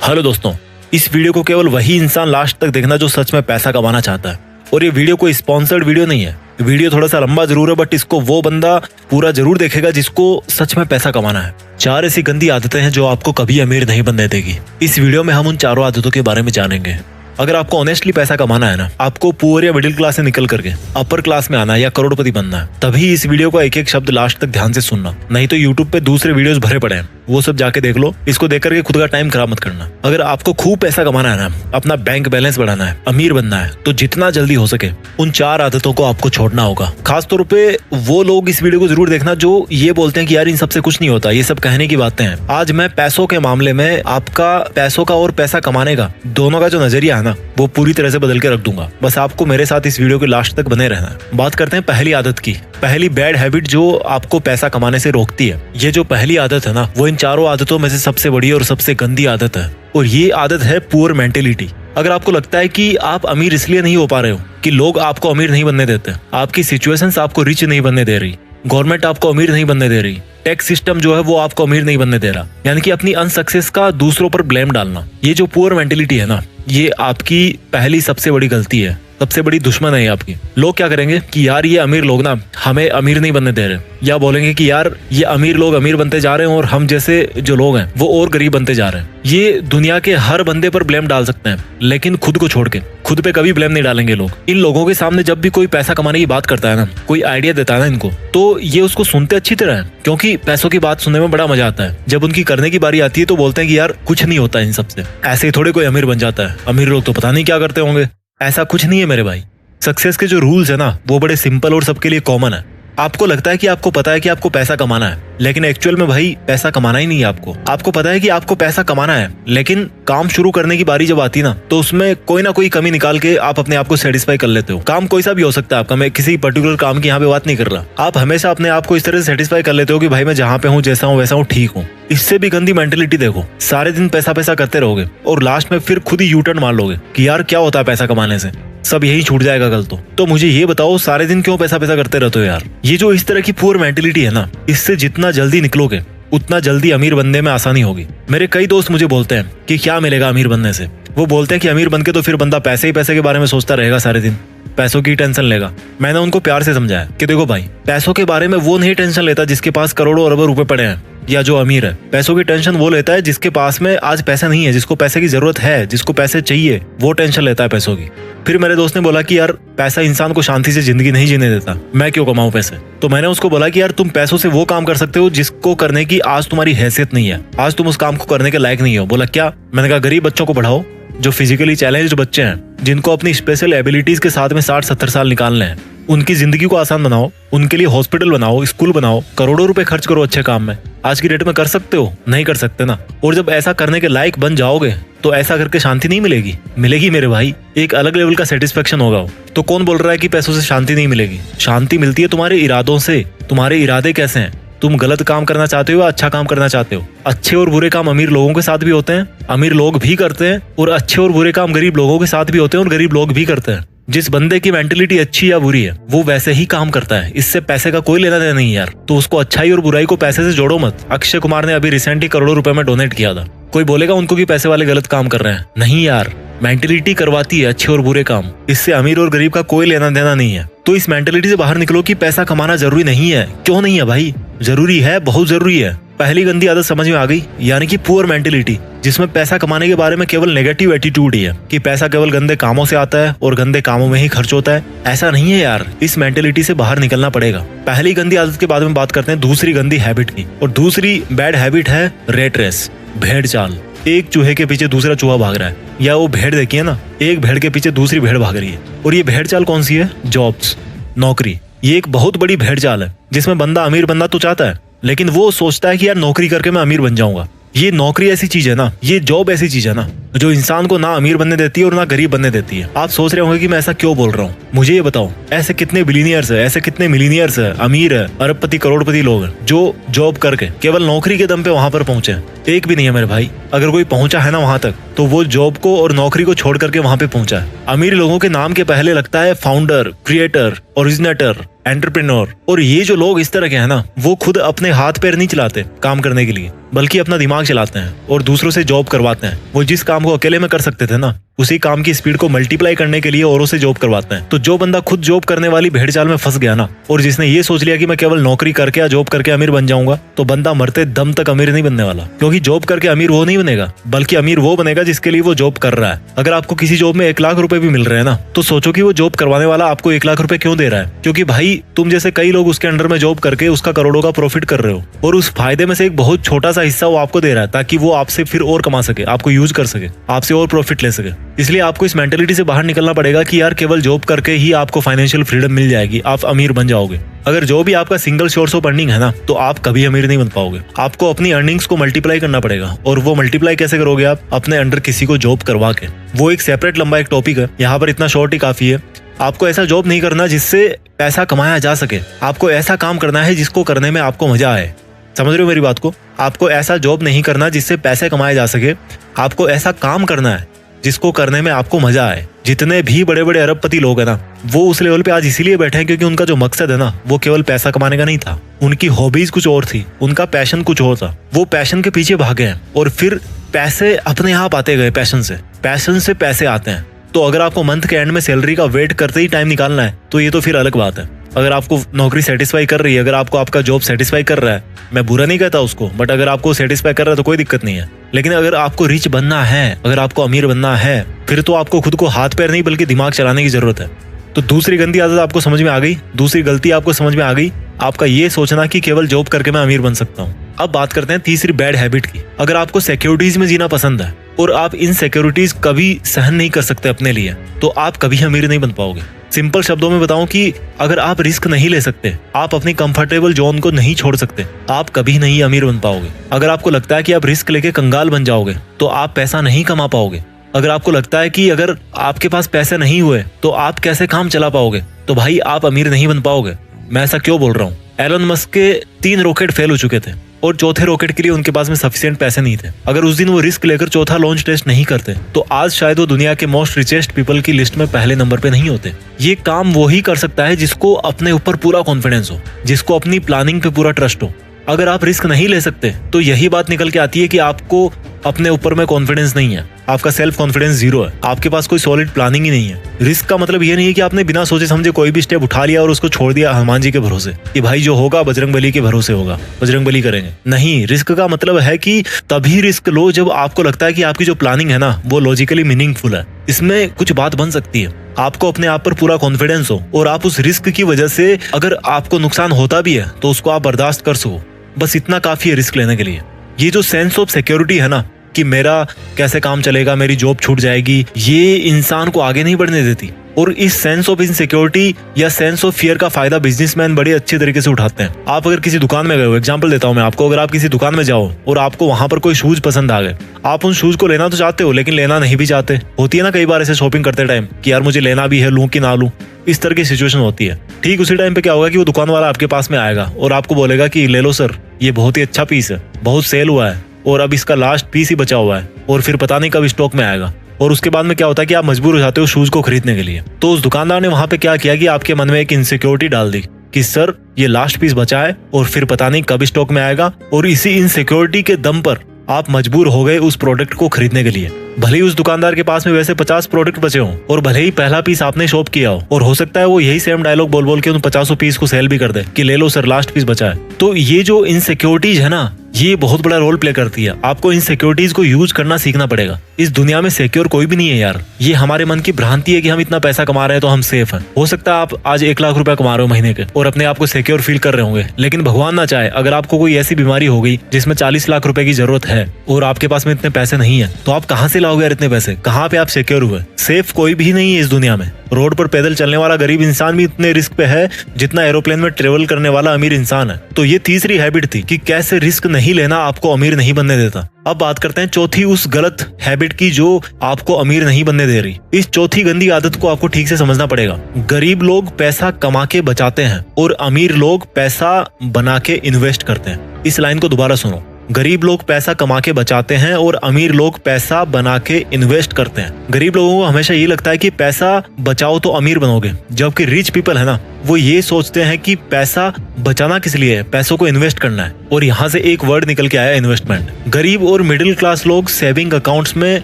Hello दोस्तों, इस video को केवल वही इंसान लास्ट तक देखना जो सच में पैसा कमाना चाहता है। और ये वीडियो कोई स्पॉन्सर्ड वीडियो नहीं है। वीडियो थोड़ा सा लंबा जरूर है, बट इसको वो बंदा पूरा जरूर देखेगा जिसको सच में पैसा कमाना है। 4 ऐसी गंदी आदतें हैं जो आपको कभी अमीर नहीं बनने देगी। इस वीडियो में हम उन चारों आदतों के बारे में जानेंगे। अगर आपको ऑनेस्टली पैसा कमाना है ना, आपको पुअर या मिडिल क्लास से निकल करके अपर क्लास में आना है या करोड़पति बनना है, तभी इस वीडियो का एक एक शब्द लास्ट तक ध्यान से सुनना। नहीं तो यूट्यूब पे दूसरे वीडियोस भरे पड़े हैं, वो सब जाके देख लो। इसको देख करके खुद का टाइम खराब मत करना। अगर आपको खूब पैसा कमाना है ना, अपना बैंक बैलेंस बढ़ाना है, अमीर बनना है, तो जितना जल्दी हो सके उन 4 आदतों को आपको छोड़ना होगा। खासतौर पे वो लोग इस वीडियो को जरूर देखना जो ये बोलते हैं कि यार इन सबसे कुछ नहीं होता, ये सब कहने की बातें हैं। आज मैं पैसों के मामले में आपका पैसों का और पैसा कमाने का दोनों का जो नजरिया है ना, वो पूरी तरह से बदल के रख दूंगा। बस आपको मेरे साथ इस वीडियो के लास्ट तक बने रहना है। बात करते हैं पहली आदत की। पहली बैड हैबिट जो आपको पैसा कमाने से रोकती है। ये जो पहली आदत है ना, वो इन चारों आदतों में से सबसे बड़ी और सबसे गंदी आदत है। और ये आदत है पुअर मेंटेलिटी। अगर आपको लगता है कि आप अमीर इसलिए नहीं हो पा रहे हो कि लोग आपको अमीर नहीं बनने देते, आपकी सिचुएशंस आपको रिच नहीं बनने दे रही, गवर्नमेंट आपको अमीर नहीं बनने दे रही, टैक्स सिस्टम जो है वो आपको अमीर नहीं बनने दे रहा, यानी कि अपनी अनसक्सेस का दूसरों पर ब्लेम डालना, ये जो पुअर मेंटेलिटी है ना, ये आपकी पहली सबसे बड़ी गलती है, सबसे बड़ी दुश्मन है आपकी। लोग क्या करेंगे कि यार ये अमीर लोग ना हमें अमीर नहीं बनने दे रहे, या बोलेंगे कि यार ये अमीर लोग अमीर बनते जा रहे हैं और हम जैसे जो लोग हैं वो और गरीब बनते जा रहे हैं। ये दुनिया के हर बंदे पर ब्लेम डाल सकते हैं, लेकिन खुद को छोड़ के खुद पे कभी ब्लेम नहीं डालेंगे लोग। इन लोगों के सामने जब भी कोई पैसा कमाने की बात करता है ना, कोई आइडिया देता है ना इनको, तो ये उसको सुनते अच्छी तरह है, क्योंकि पैसों की बात सुनने में बड़ा मजा आता है। जब उनकी करने की बारी आती है तो बोलते हैं कि यार कुछ नहीं होता इन सबसे, ऐसे ही थोड़े कोई अमीर बन जाता है, अमीर लोग तो पता नहीं क्या करते होंगे। ऐसा कुछ नहीं है मेरे भाई। सक्सेस के जो रूल्स है ना, वो बड़े सिंपल और सबके लिए कॉमन है। आपको लगता है कि आपको पता है कि आपको पैसा कमाना है, लेकिन एक्चुअल में भाई पैसा कमाना ही नहीं है आपको। आपको पता है कि आपको पैसा कमाना है, लेकिन काम शुरू करने की बारी जब आती है ना, तो उसमें कोई ना कोई कमी निकाल के आप अपने आप को सेटिस्फाई कर लेते हो। काम कोई सा भी हो सकता है आपका, मैं किसी पर्टिकुलर काम की यहाँ पे बात नहीं कर रहा। आप हमेशा अपने आप को इस तरह से सेटिस्फाई कर लेते हो कि भाई मैं जहाँ पे हूँ, जैसा हूँ वैसा हूँ, ठीक हूँ। इससे भी गंदी मेंटेलिटी देखो, सारे दिन पैसा पैसा करते रहोगे और लास्ट में फिर खुद ही यू टर्न मार लोगे कि यार क्या होता है पैसा कमाने से, सब यही छूट जाएगा कल तो मुझे ये बताओ सारे दिन क्यों पैसा पैसा करते रहते हो यार। ये जो इस तरह की पुअर मेंटेलिटी है ना, इससे जितना जल्दी निकलोगे उतना जल्दी अमीर बनने में आसानी होगी। मेरे कई दोस्त मुझे बोलते हैं कि क्या मिलेगा अमीर बनने से। वो बोलते हैं कि अमीर बनके तो फिर बंदा पैसे ही पैसे के बारे में सोचता रहेगा, सारे दिन पैसों की टेंशन लेगा। मैंने उनको प्यार से समझाया कि देखो भाई, पैसों के बारे में वो नहीं टेंशन लेता जिसके पास करोड़ों अरबों रुपए पड़े हैं या जो अमीर है। पैसों की टेंशन वो लेता है जिसके पास में आज पैसा नहीं है, जिसको पैसे की जरूरत है, जिसको पैसे चाहिए, वो टेंशन लेता है पैसों की। फिर मेरे दोस्त ने बोला कि यार पैसा इंसान को शांति से जिंदगी नहीं जीने देता, मैं क्यों कमाऊं पैसे। तो मैंने उसको बोला कि यार तुम पैसों से वो काम कर सकते हो जिसको करने की आज तुम्हारी हैसियत नहीं है, आज तुम उस काम को करने के लायक नहीं हो। बोला क्या? मैंने कहा गरीब बच्चों को पढ़ाओ, जो फिजिकली चैलेंज्ड बच्चे हैं, जिनको अपनी स्पेशल एबिलिटीज के साथ में 60-70 साल निकालने हैं, उनकी जिंदगी को आसान बनाओ, उनके लिए हॉस्पिटल बनाओ, स्कूल बनाओ, करोड़ों रुपए खर्च करो अच्छे काम में। आज की डेट में कर सकते हो? नहीं कर सकते ना। और जब ऐसा करने के लायक बन जाओगे तो ऐसा करके शांति नहीं मिलेगी, मिलेगी मेरे भाई, एक अलग लेवल का सेटिस्फेक्शन होगा। तो कौन बोल रहा है कि पैसों से शांति नहीं मिलेगी? शांति मिलती है तुम्हारे इरादों से। तुम्हारे इरादे कैसे हैं? तुम गलत काम करना चाहते हो या अच्छा काम करना चाहते हो? अच्छे और बुरे काम अमीर लोगों के साथ भी होते हैं, अमीर लोग भी करते हैं, और अच्छे और बुरे काम गरीब लोगों के साथ भी होते हैं और गरीब लोग भी करते हैं। जिस बंदे की मेंटेलिटी अच्छी या बुरी है वो वैसे ही काम करता है, इससे पैसे का कोई लेना देना नहीं यार। तो उसको अच्छाई और बुराई को पैसे से जोड़ो मत। अक्षय कुमार ने अभी रिसेंटली करोड़ों रुपए में डोनेट किया था। कोई बोलेगा उनको कि पैसे वाले गलत काम कर रहे हैं? नहीं यार, मेंटेलिटी करवाती है अच्छे और बुरे काम, इससे अमीर और गरीब का कोई लेना देना नहीं है। तो इस मेंटेलिटी से बाहर निकलो कि पैसा कमाना जरूरी नहीं है। क्यों नहीं है भाई? जरूरी है, बहुत जरूरी है। पहली गंदी आदत समझ में आ गई, यानी कि पुअर मेंटेलिटी, जिसमें पैसा कमाने के बारे में केवल नेगेटिव एटीट्यूड ही है कि पैसा केवल गंदे कामों से आता है और गंदे कामों में ही खर्च होता है। ऐसा नहीं है यार, इस मेंटेलिटी से बाहर निकलना पड़ेगा। पहली गंदी आदत के बाद में बात करते हैं दूसरी गंदी हैबिट की, और दूसरी बैड हैबिट है रेट रेस, भेड़ चाल। एक चूहे के पीछे दूसरा चूहा भाग रहा है, या वो भेड़ देखिए ना, एक भेड़ के पीछे दूसरी भेड़ भाग रही है। और ये भेड़ चाल कौन सी है? जॉब्स, नौकरी। ये एक बहुत बड़ी भेड़ चाल है जिसमें बंदा अमीर बनना तो चाहता है, लेकिन वो सोचता है कि यार नौकरी करके मैं अमीर बन जाऊंगा। ये नौकरी ऐसी चीज है ना, ये जॉब ऐसी चीज है ना, जो इंसान को ना अमीर बनने देती है और ना गरीब बनने देती है। आप सोच रहे होंगे कि मैं ऐसा क्यों बोल रहा हूँ। मुझे ये बताओ, ऐसे कितने बिलियनियर्स है, ऐसे कितने मिलीनियर्स है, अमीर है, अरबपति करोड़पति लोग हैं जो जॉब करके केवल नौकरी के दम पे वहां पर पहुंचे। एक भी नहीं है मेरे भाई। अगर कोई पहुंचा है ना वहां तक, तो वो जॉब को और नौकरी को छोड़ करके वहां पे पहुंचा है। अमीर लोगों के नाम के पहले लगता है फाउंडर, क्रिएटर, ओरिजिनेटर, एंटरप्रेन्योर। और ये जो लोग इस तरह के हैं ना, वो खुद अपने हाथ पैर नहीं चलाते काम करने के लिए, बल्कि अपना दिमाग चलाते हैं और दूसरों से जॉब करवाते हैं। वो जिस काम को अकेले में कर सकते थे ना, उसी काम की स्पीड को मल्टीप्लाई करने के लिए औरों से जॉब करवाते हैं। तो जो बंदा खुद जॉब करने वाली भेड़ चाल में फंस गया ना, और जिसने ये सोच लिया कि मैं केवल नौकरी करके या जॉब करके अमीर बन जाऊंगा, तो बंदा मरते दम तक अमीर नहीं बनने वाला। क्योंकि जॉब करके अमीर वो नहीं बनेगा, बल्कि अमीर वो बनेगा जिसके लिए वो जॉब कर रहा है। अगर आपको किसी जॉब में 1 लाख रुपए भी मिल रहे हैं ना, तो सोचो कि वो जॉब करवाने वाला आपको 1 लाख रुपए क्यों दे रहा है। क्योंकि भाई तुम जैसे कई लोग उसके अंडर में जॉब करके उसका करोड़ों का प्रॉफिट कर रहे हो, और उस फायदे में से एक बहुत छोटा सा हिस्सा वो आपको दे रहा है, ताकि वो आपसे फिर और कमा सके, आपको यूज कर सके, आपसे और प्रॉफिट ले सके। इसलिए आपको इस मेंटेलिटी से बाहर निकलना पड़ेगा कि यार केवल जॉब करके ही आपको फाइनेंशियल फ्रीडम मिल जाएगी, आप अमीर बन जाओगे। अगर जो भी आपका सिंगल सोर्स ऑफ अर्निंग है ना, तो आप कभी अमीर नहीं बन पाओगे। आपको अपनी अर्निंग्स को मल्टीप्लाई करना पड़ेगा। और वो मल्टीप्लाई कैसे करोगे आप? अपने अंडर किसी को जॉब करवा के। वो एक सेपरेट लंबा एक टॉपिक है, यहाँ पर इतना शॉर्ट ही काफी है। आपको ऐसा जॉब नहीं करना जिससे पैसा कमाया जा सके। आपको ऐसा काम करना है जिसको करने में आपको मजा आए। समझ रहे हो मेरी बात को? आपको ऐसा जॉब नहीं करना जिससे पैसे कमाए जा सके। आपको ऐसा काम करना है जिसको करने में आपको मजा आए। जितने भी बड़े बड़े अरबपति लोग हैं ना, वो उस लेवल पे आज इसीलिए बैठे हैं क्योंकि उनका जो मकसद है ना, वो केवल पैसा कमाने का नहीं था। उनकी हॉबीज कुछ और थी, उनका पैशन कुछ और था। वो पैशन के पीछे भागे हैं और फिर पैसे अपने आप आते गए। पैशन से पैसे आते हैं। तो अगर आपको मंथ के एंड में सैलरी का वेट करते ही टाइम निकालना है, तो ये तो फिर अलग बात है। अगर आपको नौकरी सेटिस्फाई कर रही है, अगर आपको आपका जॉब सेटिस्फाई कर रहा है, मैं बुरा नहीं कहता उसको, बट अगर आपको सेटिस्फाई कर रहा है तो कोई दिक्कत नहीं है। लेकिन अगर आपको रिच बनना है, अगर आपको अमीर बनना है, फिर तो आपको खुद को हाथ पैर नहीं बल्कि दिमाग चलाने की जरूरत है। तो दूसरी गंदी आदत आपको समझ में आ गई, दूसरी गलती आपको समझ में आ गई, आपका ये सोचना कि केवल जॉब करके मैं अमीर बन सकता हूँ। अब बात करते हैं तीसरी बैड हैबिट की। अगर आपको सिक्योरिटीज में जीना पसंद है और आप इन सिक्योरिटीज कभी सहन नहीं कर सकते अपने लिए, तो आप कभी अमीर नहीं बन पाओगे। सिंपल शब्दों में बताऊं कि अगर आप रिस्क नहीं ले सकते, आप अपनी कंफर्टेबल जोन को नहीं छोड़ सकते, आप कभी नहीं अमीर बन पाओगे। अगर आपको लगता है कि आप रिस्क लेके कंगाल बन जाओगे, तो आप पैसा नहीं कमा पाओगे। अगर आपको लगता है कि अगर आपके पास पैसे नहीं हुए तो आप कैसे काम चला पाओगे, तो भाई आप अमीर नहीं बन पाओगे। मैं ऐसा क्यों बोल रहा हूँ? एलन मस्क के 3 रॉकेट फेल हो चुके थे और चौथे रॉकेट के लिए उनके पास में सफिशिएंट पैसे नहीं थे। अगर उस दिन वो रिस्क लेकर चौथा लॉन्च टेस्ट नहीं करते, तो आज शायद वो दुनिया के मोस्ट रिचेस्ट पीपल की लिस्ट में पहले नंबर पे नहीं होते। ये काम वो ही कर सकता है जिसको अपने ऊपर पूरा कॉन्फिडेंस हो, जिसको अपनी प्लानिंग पे पूरा ट्रस्ट हो। अगर आप रिस्क नहीं ले सकते, तो यही बात निकल के आती है कि आपको अपने ऊपर में कॉन्फिडेंस नहीं है, आपका सेल्फ कॉन्फिडेंस 0 है, आपके पास कोई सॉलिड प्लानिंग ही नहीं है। रिस्क का मतलब ये नहीं है कि आपने बिना सोचे समझे कोई भी स्टेप उठा लिया और उसको छोड़ दिया हनुमान जी के भरोसे कि भाई जो होगा बजरंगबली के भरोसे होगा, बजरंगबली करेंगे। नहीं, रिस्क का मतलब है कि तभी रिस्क लो जब आपको लगता है कि आपकी जो प्लानिंग है ना, वो लॉजिकली मीनिंगफुल है, इसमें कुछ बात बन सकती है, आपको अपने आप पर पूरा कॉन्फिडेंस हो और आप उस रिस्क की वजह से अगर आपको नुकसान होता भी है तो उसको आप बर्दाश्त कर सको। बस इतना काफी है रिस्क लेने के लिए। ये जो सेंस ऑफ सिक्योरिटी है ना, कि मेरा कैसे काम चलेगा, मेरी जॉब छूट जाएगी, ये इंसान को आगे नहीं बढ़ने देती। और इस सेंस ऑफ इनसिक्योरिटी या सेंस ऑफ फियर का फायदा बिजनेसमैन बड़े अच्छे तरीके से उठाते हैं। आप अगर किसी दुकान में गए हो, एग्जांपल देता हूं मैं आपको, अगर आप किसी दुकान में जाओ और आपको वहां पर कोई शूज पसंद आ गए, आप उन शूज को लेना तो चाहते हो लेकिन लेना नहीं भी चाहते। होती है ना कई बार ऐसे शॉपिंग करते टाइम कि यार मुझे लेना भी है, लूं कि ना लूं, इस तरह की सिचुएशन होती है। ठीक उसी टाइम पे क्या होगा कि वो दुकान वाला आपके पास में आएगा और आपको बोलेगा कि ले लो सर, ये बहुत ही अच्छा पीस है, बहुत सेल हुआ है और अब इसका लास्ट पीस ही बचा हुआ है और फिर पता नहीं कब स्टॉक में आएगा। और उसके बाद में क्या होता है कि आप मजबूर हो जाते हो शूज को खरीदने के लिए। तो उस दुकानदार ने वहां पे क्या किया कि आपके मन में एक इनसिक्योरिटी डाल दी कि सर ये लास्ट पीस बचा है और फिर पता नहीं कब स्टॉक में आएगा, और इसी इनसिक्योरिटी के दम पर आप मजबूर हो गए उस प्रोडक्ट को खरीदने के लिए। भले ही उस दुकानदार के पास में वैसे 50 प्रोडक्ट बचे हों और भले ही पहला पीस आपने शॉप किया हो, और हो सकता है वो यही सेम डायलॉग बोल बोल के उन 50 पीस को सेल भी कर दे कि ले लो सर लास्ट पीस बचा है। तो ये जो इनसिक्योरिटीज है ना, ये बहुत बड़ा रोल प्ले करती है। आपको इन सिक्योरिटीज को यूज करना सीखना पड़ेगा। इस दुनिया में सिक्योर कोई भी नहीं है यार। ये हमारे मन की भ्रांति है कि हम इतना पैसा कमा रहे हैं तो हम सेफ हैं। हो सकता है आप आज 1 लाख रुपया कमा रहे हो महीने के और अपने आप को सिक्योर फील कर रहे होंगे, लेकिन भगवान ना चाहे अगर आपको कोई ऐसी बीमारी हो गई जिसमें 40 लाख रुपए की जरूरत है और आपके पास में इतने पैसे नहीं है, तो आप कहाँ से लाओगे यार इतने पैसे? कहाँ पे आप सिक्योर हुए? सेफ कोई भी नहीं है इस दुनिया में। रोड पर पैदल चलने वाला गरीब इंसान भी इतने रिस्क पे है जितना एरोप्लेन में ट्रेवल करने वाला अमीर इंसान है। तो ये तीसरी हैबिट थी कि कैसे रिस्क नहीं लेना आपको अमीर नहीं बनने देता। अब बात करते हैं चौथी उस गलत हैबिट की जो आपको अमीर नहीं बनने दे रही। इस चौथी गंदी आदत को आपको ठीक से समझना पड़ेगा। गरीब लोग पैसा कमा के बचाते हैं और अमीर लोग पैसा बना के इन्वेस्ट करते हैं। इस लाइन को दोबारा सुनो, गरीब लोग पैसा कमा के बचाते हैं और अमीर लोग पैसा बना के इन्वेस्ट करते हैं। गरीब लोगों को हमेशा ये लगता है कि पैसा बचाओ तो अमीर बनोगे, जबकि रिच पीपल है ना, वो ये सोचते हैं कि पैसा बचाना किस लिए है, पैसों को इन्वेस्ट करना है। और यहाँ से एक वर्ड निकल के आया, इन्वेस्टमेंट। गरीब और मिडिल क्लास लोग सेविंग अकाउंट्स में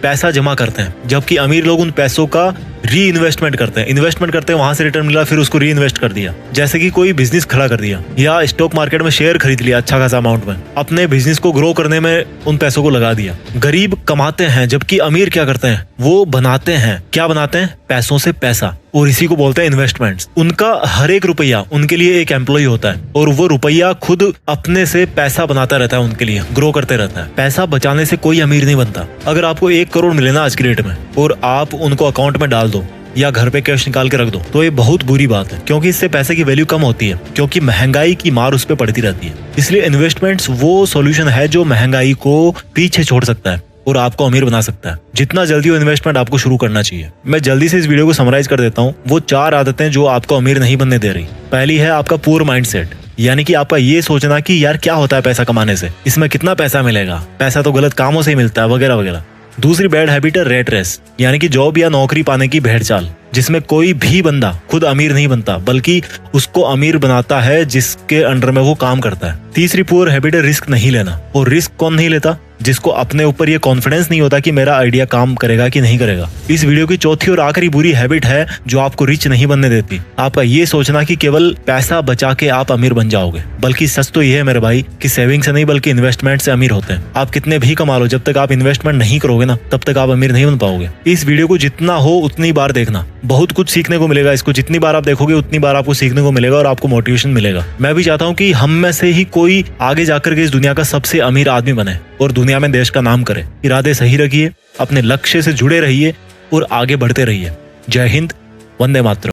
पैसा जमा करते हैं, जबकि अमीर लोग उन पैसों का री इन्वेस्टमेंट करते हैं। इन्वेस्टमेंट करते हैं, वहां से रिटर्न मिला, फिर उसको री इन्वेस्ट कर दिया। जैसे कि कोई बिजनेस खड़ा कर दिया या स्टॉक मार्केट में शेयर खरीद लिया अच्छा खासा अमाउंट में, अपने बिजनेस को ग्रो करने में उन पैसों को लगा दिया। गरीब कमाते हैं, जबकि अमीर क्या करते हैं, वो बनाते हैं। क्या बनाते हैं? पैसों से पैसा, और इसी को बोलते हैं इन्वेस्टमेंट्स। उनका हर एक रुपया उनके लिए एक एम्प्लॉय होता है और वो रुपया खुद अपने से पैसा बनाता रहता है, उनके लिए ग्रो करते रहता है। पैसा बचाने से कोई अमीर नहीं बनता। अगर आपको 1 करोड़ मिले ना आज की डेट में और आप उनको अकाउंट में डाल दो या घर पे कैश निकाल के रख दो, तो ये बहुत बुरी बात है, क्योंकि इससे पैसे की वैल्यू कम होती है, क्योंकि महंगाई की मार उस पर पड़ती रहती है। इसलिए इन्वेस्टमेंट्स वो सॉल्यूशन है जो महंगाई को पीछे छोड़ सकता है और आपको अमीर बना सकता है। जितना जल्दी हो इन्वेस्टमेंट आपको शुरू करना चाहिए। मैं जल्दी से इस वीडियो को समराइज कर देता हूँ। वो 4 आदतें जो आपको अमीर नहीं बनने दे रही। पहली है आपका पुअर माइंडसेट, यानी कि आपका ये सोचना कि यार क्या होता है पैसा कमाने से, इसमें कितना पैसा मिलेगा, पैसा तो गलत कामों से ही मिलता है, वगैरह वगैरह। दूसरी बैड हैबिट है रेट रेस, यानी कि जॉब या नौकरी पाने की भेड़ चाल, जिसमें कोई भी बंदा खुद अमीर नहीं बनता, बल्कि उसको अमीर बनाता है जिसके अंडर में वो काम करता है। तीसरी पुअर हैबिट है रिस्क नहीं लेना। और रिस्क कौन नहीं लेता? जिसको अपने ऊपर ये कॉन्फिडेंस नहीं होता कि मेरा आइडिया काम करेगा कि नहीं करेगा। इस वीडियो की चौथी और आखिरी बुरी हैबिट है जो आपको रिच नहीं बनने देती, आपका ये सोचना कि केवल पैसा बचा के आप अमीर बन जाओगे। बल्कि सच तो ये है मेरे भाई कि सेविंग से नहीं बल्कि इन्वेस्टमेंट से अमीर होते हैं। आप कितने भी कमा लो, जब तक आप इन्वेस्टमेंट नहीं करोगे ना, तब तक आप अमीर नहीं बन पाओगे। इस वीडियो को जितना हो उतनी बार देखना, बहुत कुछ सीखने को मिलेगा। इसको जितनी बार आप देखोगे उतनी बार आपको सीखने को मिलेगा और आपको मोटिवेशन मिलेगा। मैं भी चाहता हूँ कि हम में से ही कोई आगे जाकर के इस दुनिया का सबसे अमीर आदमी बने और दुनिया में देश का नाम करे। इरादे सही रखिए, अपने लक्ष्य से जुड़े रहिए और आगे बढ़ते रहिए। जय हिंद, वंदे मातरम।